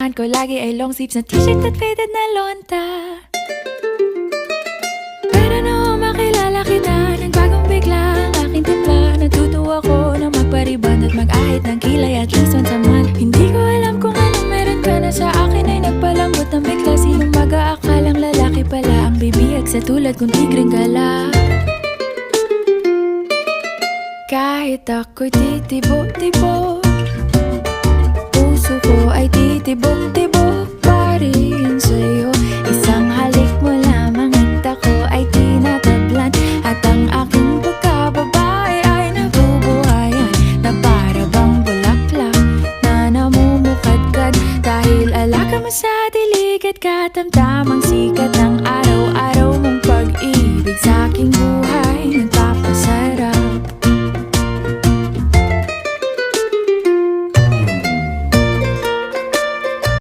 kailangan ko lagi ay long sleeves na t-shirt at faded na lonta. Pero noong makilala kita, nagbagong bigla ang aking timpla. Natutuwa ko na magpariban at mag-ahit ng kilay at least once a month. Hindi ko alam kung anong meron ka na sa akin ay nagpalambot ng bigla. Sinong mag-aakalang lalaki pala ang bibihag sa tulad kong tigring gala. Kahit ako'y titibo-tibo, puso ko ay titibok-tibok pa rin sa'yo. Isang halik mo lamang at ako ay tinatablan, at ang aking pagkababae ay nabubuhayan na para bang bulaklak na namumukadkad. Dahil alaga mo sa dilig at katamtamang sikat ng araw-araw mong pag-ibig sa aking buhay.